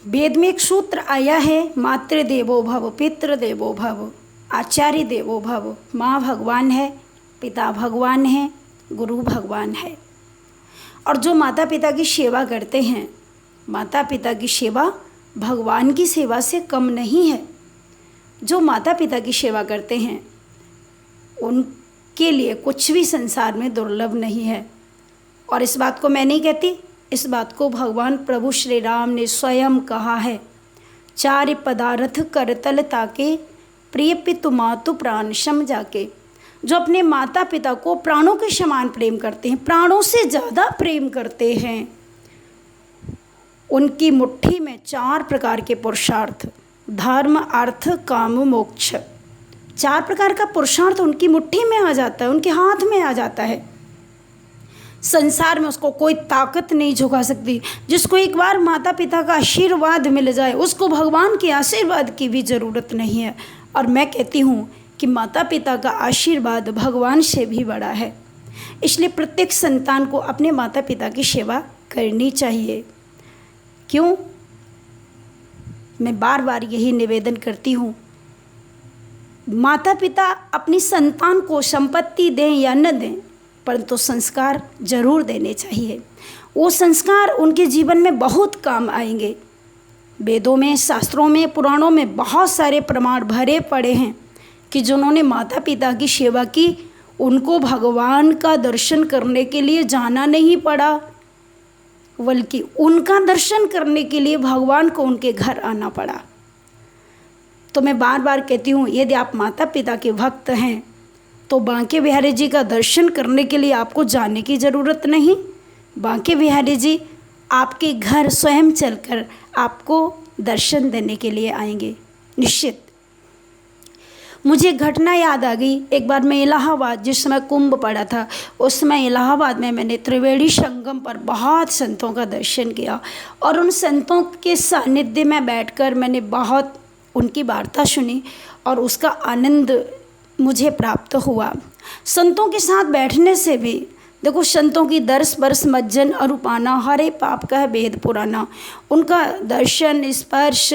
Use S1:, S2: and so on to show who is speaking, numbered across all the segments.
S1: वेद में एक सूत्र आया है, मातृ देवो भव, पितृ देवो भव, आचार्य देवो भव। माँ भगवान है, पिता भगवान है, गुरु भगवान है। और जो माता पिता की सेवा करते हैं, माता पिता की सेवा भगवान की सेवा से कम नहीं है। जो माता पिता की सेवा करते हैं उनके लिए कुछ भी संसार में दुर्लभ नहीं है। और इस बात को मैं नहीं कहती, इस बात को भगवान प्रभु श्री राम ने स्वयं कहा है। चार पदार्थ करतल ताके, प्रिय पितु मातु प्राण सम जाके। जो अपने माता पिता को प्राणों के समान प्रेम करते हैं, प्राणों से ज़्यादा प्रेम करते हैं, उनकी मुट्ठी में 4 प्रकार के पुरुषार्थ, धर्म अर्थ काम मोक्ष, 4 प्रकार का पुरुषार्थ उनकी मुट्ठी में आ जाता है, उनके हाथ में आ जाता है। संसार में उसको कोई ताकत नहीं झुका सकती। जिसको एक बार माता पिता का आशीर्वाद मिल जाए, उसको भगवान के आशीर्वाद की भी ज़रूरत नहीं है। और मैं कहती हूँ कि माता पिता का आशीर्वाद भगवान से भी बड़ा है। इसलिए प्रत्येक संतान को अपने माता पिता की सेवा करनी चाहिए। क्यों? मैं बार बार यही निवेदन करती हूँ, माता पिता अपनी संतान को संपत्ति दें या न दें, परंतु संस्कार जरूर देने चाहिए। वो संस्कार उनके जीवन में बहुत काम आएंगे। वेदों में, शास्त्रों में, पुराणों में बहुत सारे प्रमाण भरे पड़े हैं कि जिन्होंने माता पिता की सेवा की, उनको भगवान का दर्शन करने के लिए जाना नहीं पड़ा, बल्कि उनका दर्शन करने के लिए भगवान को उनके घर आना पड़ा। तो मैं बार बार कहती हूँ, यदि आप माता पिता के भक्त हैं तो बांके बिहारी जी का दर्शन करने के लिए आपको जाने की ज़रूरत नहीं। बांके बिहारी जी आपके घर स्वयं चलकर आपको दर्शन देने के लिए आएंगे, निश्चित। मुझे घटना याद आ गई। एक बार मैं इलाहाबाद, जिस समय कुंभ पड़ा था, उस समय इलाहाबाद में मैंने त्रिवेणी संगम पर बहुत संतों का दर्शन किया। और उन संतों के सानिध्य में बैठकर मैंने बहुत उनकी वार्ता सुनी और उसका आनंद मुझे प्राप्त हुआ। संतों के साथ बैठने से भी, देखो, संतों की दर्श बरस मज्जन अरूपाना, हरे पाप का है वेद पुराना। उनका दर्शन, स्पर्श,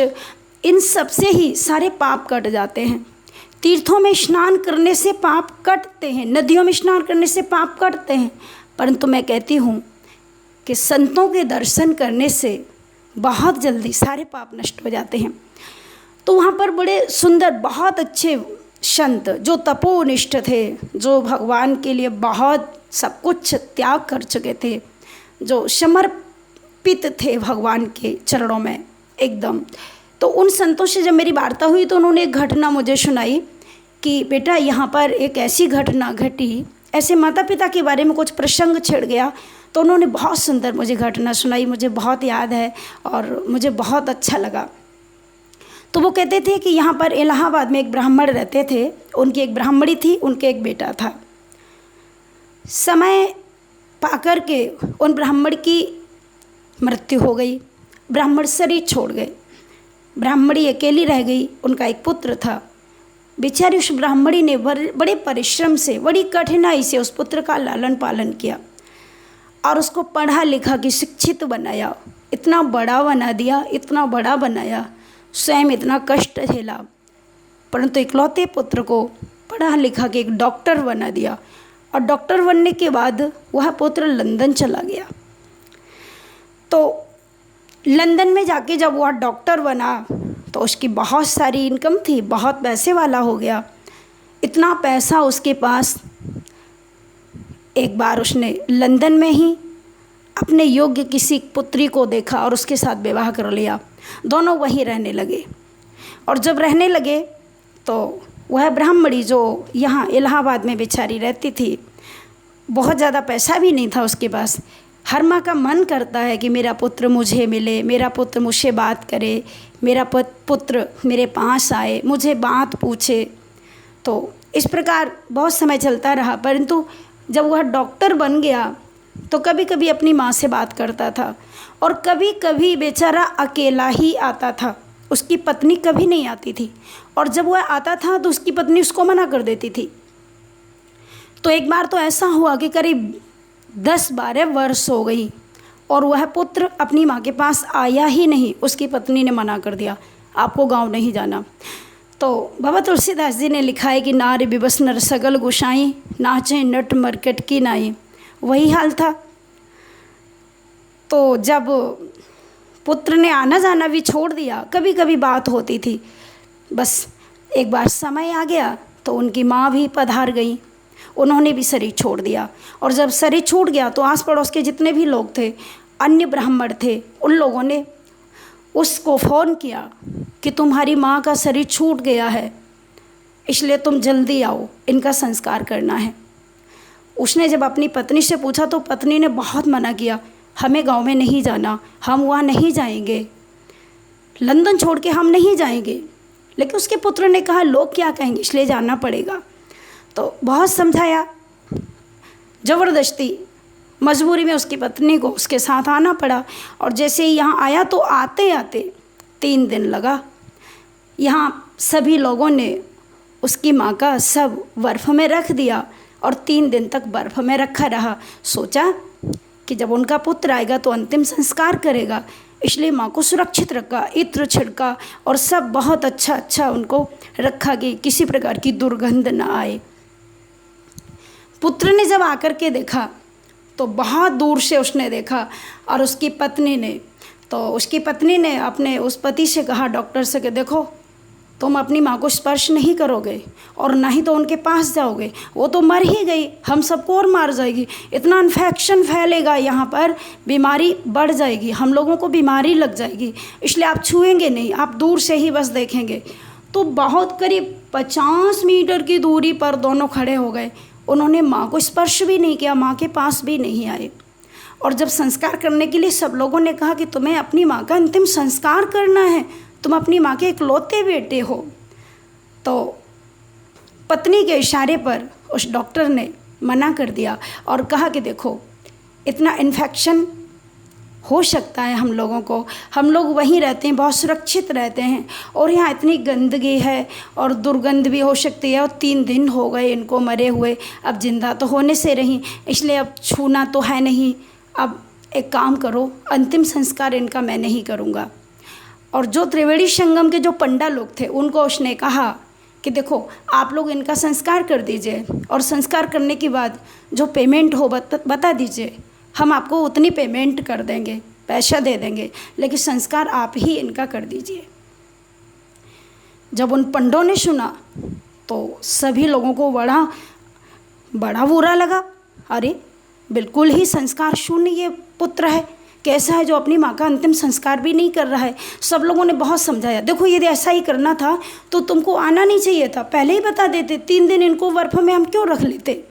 S1: इन सब से ही सारे पाप कट जाते हैं। तीर्थों में स्नान करने से पाप कटते हैं, नदियों में स्नान करने से पाप कटते हैं, परंतु मैं कहती हूँ कि संतों के दर्शन करने से बहुत जल्दी सारे पाप नष्ट हो जाते हैं। तो वहाँ पर बड़े सुंदर, बहुत अच्छे संत जो तपोनिष्ठ थे, जो भगवान के लिए बहुत सब कुछ त्याग कर चुके थे, जो समर्पित थे भगवान के चरणों में एकदम। तो उन संतों से जब मेरी वार्ता हुई तो उन्होंने एक घटना मुझे सुनाई कि बेटा, यहाँ पर एक ऐसी घटना घटी, ऐसे माता पिता के बारे में कुछ प्रसंग छिड़ गया। तो उन्होंने बहुत सुंदर मुझे घटना सुनाई, मुझे बहुत याद है और मुझे बहुत अच्छा लगा। तो वो कहते थे कि यहाँ पर इलाहाबाद में एक ब्राह्मण रहते थे, उनकी एक ब्राह्मणी थी, उनके एक बेटा था। समय पाकर के उन ब्राह्मण की मृत्यु हो गई, ब्राह्मण शरीर छोड़ गए, ब्राह्मणी अकेली रह गई। उनका एक पुत्र था। बेचारी उस ब्राह्मणी ने बड़े परिश्रम से, बड़ी कठिनाई से उस पुत्र का लालन पालन किया और उसको पढ़ा लिखा के शिक्षित बनाया, इतना बड़ा बना दिया, इतना बड़ा बनाया, स्वयं इतना कष्ट झेला, परंतु इकलौते पुत्र को पढ़ा लिखा के एक डॉक्टर बना दिया। और डॉक्टर बनने के बाद वह पुत्र लंदन चला गया। तो लंदन में जाके जब वह डॉक्टर बना तो उसकी बहुत सारी इनकम थी, बहुत पैसे वाला हो गया। इतना पैसा उसके पास, एक बार उसने लंदन में ही अपने योग्य किसी पुत्री को देखा और उसके साथ विवाह कर लिया। दोनों वहीं रहने लगे। और जब रहने लगे तो वह ब्राह्मणी जो यहाँ इलाहाबाद में बेचारी रहती थी, बहुत ज़्यादा पैसा भी नहीं था उसके पास। हर माँ का मन करता है कि मेरा पुत्र मुझे मिले, मेरा पुत्र मुझसे बात करे, मेरा पुत्र मेरे पास आए, मुझे बात पूछे। तो इस प्रकार बहुत समय चलता रहा, परंतु जब वह डॉक्टर बन गया तो कभी कभी अपनी माँ से बात करता था और कभी कभी बेचारा अकेला ही आता था उसकी पत्नी कभी नहीं आती थी, और जब वह आता था तो उसकी पत्नी उसको मना कर देती थी। तो एक बार तो ऐसा हुआ कि करीब 10-12 वर्ष हो गई और वह पुत्र अपनी माँ के पास आया ही नहीं। उसकी पत्नी ने मना कर दिया, आपको गांव नहीं जाना। तो बाबा तुलसीदास जी ने लिखा है कि नारी विवश नर सगल गुसाई, नाचे नट मरकट की नाई। वही हाल था। तो जब पुत्र ने आना जाना भी छोड़ दिया, कभी कभी बात होती थी, बस एक बार समय आ गया तो उनकी माँ भी पधार गई, उन्होंने भी शरीर छोड़ दिया। और जब शरीर छूट गया तो आस पड़ोस के जितने भी लोग थे, अन्य ब्राह्मण थे, उन लोगों ने उसको फ़ोन किया कि तुम्हारी माँ का शरीर छूट गया है, इसलिए तुम जल्दी आओ, इनका संस्कार करना है। उसने जब अपनी पत्नी से पूछा तो पत्नी ने बहुत मना किया, हमें गांव में नहीं जाना, हम वहाँ नहीं जाएंगे, लंदन छोड़ के हम नहीं जाएंगे। लेकिन उसके पुत्र ने कहा लोग क्या कहेंगे, इसलिए जाना पड़ेगा। तो बहुत समझाया, ज़बरदस्ती मजबूरी में उसकी पत्नी को उसके साथ आना पड़ा। और जैसे ही यहाँ आया तो आते आते 3 दिन लगा। यहाँ सभी लोगों ने उसकी माँ का सब बर्फ़ में रख दिया और 3 दिन तक बर्फ़ में रखा रहा। सोचा कि जब उनका पुत्र आएगा तो अंतिम संस्कार करेगा, इसलिए माँ को सुरक्षित रखा, इत्र छिड़का और सब बहुत अच्छा उनको रखा कि किसी प्रकार की दुर्गंध ना आए। पुत्र ने जब आकर के देखा तो बहुत दूर से उसने देखा, और उसकी पत्नी ने अपने उस पति से कहा, डॉक्टर से, कि देखो तुम अपनी माँ को स्पर्श नहीं करोगे और ना ही तो उनके पास जाओगे, वो तो मर ही गई, हम सबको और मार जाएगी, इतना इन्फेक्शन फैलेगा, यहाँ पर बीमारी बढ़ जाएगी, हम लोगों को बीमारी लग जाएगी, इसलिए आप छुएंगे नहीं, आप दूर से ही बस देखेंगे। तो बहुत करीब 50 मीटर की दूरी पर दोनों खड़े हो गए। उन्होंने माँ को स्पर्श भी नहीं किया, माँ के पास भी नहीं आए। और जब संस्कार करने के लिए सब लोगों ने कहा कि तुम्हें अपनी माँ का अंतिम संस्कार करना है, तुम अपनी माँ के इकलौते बेटे हो, तो पत्नी के इशारे पर उस डॉक्टर ने मना कर दिया और कहा कि देखो इतना इन्फेक्शन हो सकता है हम लोगों को, हम लोग वहीं रहते हैं, बहुत सुरक्षित रहते हैं, और यहाँ इतनी गंदगी है और दुर्गंध भी हो सकती है, और 3 दिन हो गए इनको मरे हुए, अब जिंदा तो होने से रही, इसलिए अब छूना तो है नहीं, अब एक काम करो, अंतिम संस्कार इनका मैं नहीं करूँगा। और जो त्रिवेणी संगम के जो पंडा लोग थे उनको उसने कहा कि देखो आप लोग इनका संस्कार कर दीजिए, और संस्कार करने के बाद जो पेमेंट हो बता दीजिए, हम आपको उतनी पेमेंट कर देंगे, पैसा दे देंगे, लेकिन संस्कार आप ही इनका कर दीजिए। जब उन पंडों ने सुना तो सभी लोगों को बड़ा बुरा लगा। अरे बिल्कुल ही संस्कार शून्य ये पुत्र है, कैसा है जो अपनी माँ का अंतिम संस्कार भी नहीं कर रहा है। सब लोगों ने बहुत समझाया, देखो यदि ऐसा ही करना था तो तुमको आना नहीं चाहिए था, पहले ही बता देते, 3 दिन इनको बर्फ में हम क्यों रख लेते,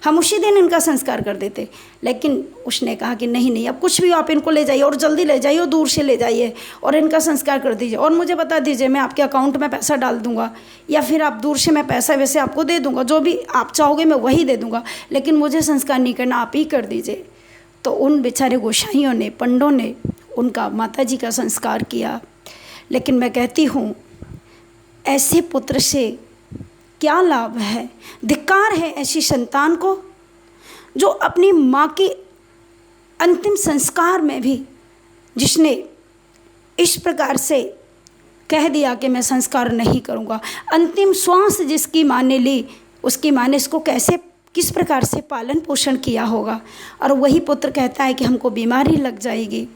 S1: हम उसी दिन इनका संस्कार कर देते। लेकिन उसने कहा कि नहीं, अब कुछ भी आप इनको ले जाइए और जल्दी ले जाइए, दूर से ले जाइए और इनका संस्कार कर दीजिए, और मुझे बता दीजिए, मैं आपके अकाउंट में पैसा डाल दूंगा, या फिर आप दूर से मैं पैसा वैसे आपको दे दूंगा, जो भी आप चाहोगे मैं वही दे दूंगा, लेकिन मुझे संस्कार नहीं करना, आप ही कर दीजिए। तो उन बेचारे गोसाइयों ने, पंडों ने उनका माताजी का संस्कार किया। लेकिन मैं कहती हूँ ऐसे पुत्र से क्या लाभ है, धिक्कार है ऐसी संतान को जो अपनी माँ के अंतिम संस्कार में भी, जिसने इस प्रकार से कह दिया कि मैं संस्कार नहीं करूँगा। अंतिम श्वास जिसकी माँ ने ली, उसकी माँ ने इसको किस प्रकार से पालन पोषण किया होगा, और वही पुत्र कहता है कि हमको बीमारी लग जाएगी।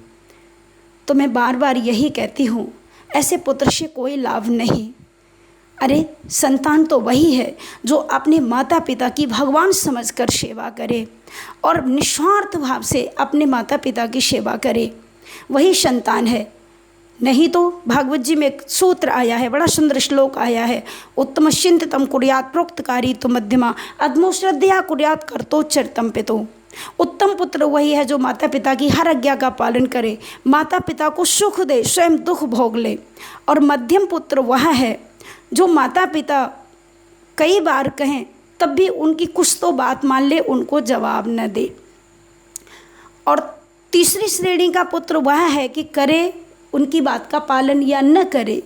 S1: तो मैं बार बार यही कहती हूँ, ऐसे पुत्र से कोई लाभ नहीं। अरे संतान तो वही है जो अपने माता पिता की भगवान समझकर सेवा करे और निस्वार्थ भाव से अपने माता पिता की सेवा करे, वही संतान है। नहीं तो भागवत जी में एक सूत्र आया है, बड़ा सुंदर श्लोक आया है, उत्तम चिंततम कुर्यात् प्रोक्तकारी तो मध्यमा अधमो श्रद्धया कुर्यात् कर्तोच्चरितम पितो। उत्तम पुत्र वही है जो माता पिता की हर आज्ञा का पालन करे, माता पिता को सुख दे, स्वयं दुख भोग ले। और मध्यम पुत्र वह है जो माता पिता कई बार कहें तब भी उनकी कुछ तो बात मान ले, उनको जवाब न दे। और तीसरी श्रेणी का पुत्र वह है कि करे उनकी बात का पालन या न करे,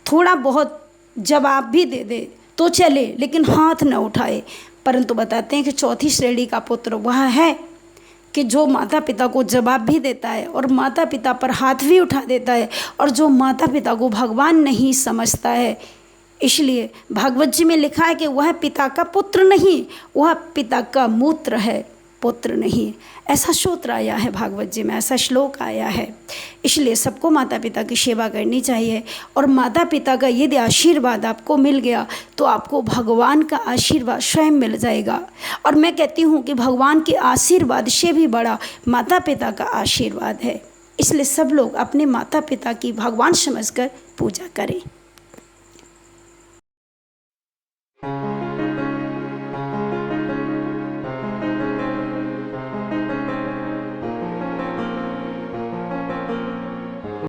S1: थोड़ा बहुत जवाब भी दे दे तो चले, लेकिन हाथ न उठाए। परंतु बताते हैं कि चौथी श्रेणी का पुत्र वह है कि जो माता पिता को जवाब भी देता है और माता पिता पर हाथ भी उठा देता है, और जो माता पिता को भगवान नहीं समझता है। इसलिए भागवत जी में लिखा है कि वह पिता का पुत्र नहीं, वह पिता का मूत्र है, पुत्र नहीं। ऐसा सूत्र आया है भागवत जी में, ऐसा श्लोक आया है। इसलिए सबको माता पिता की सेवा करनी चाहिए, और माता पिता का यदि आशीर्वाद आपको मिल गया तो आपको भगवान का आशीर्वाद स्वयं मिल जाएगा। और मैं कहती हूँ कि भगवान के आशीर्वाद से भी बड़ा माता पिता का आशीर्वाद है। इसलिए सब लोग अपने माता पिता की भगवान समझकर पूजा करें।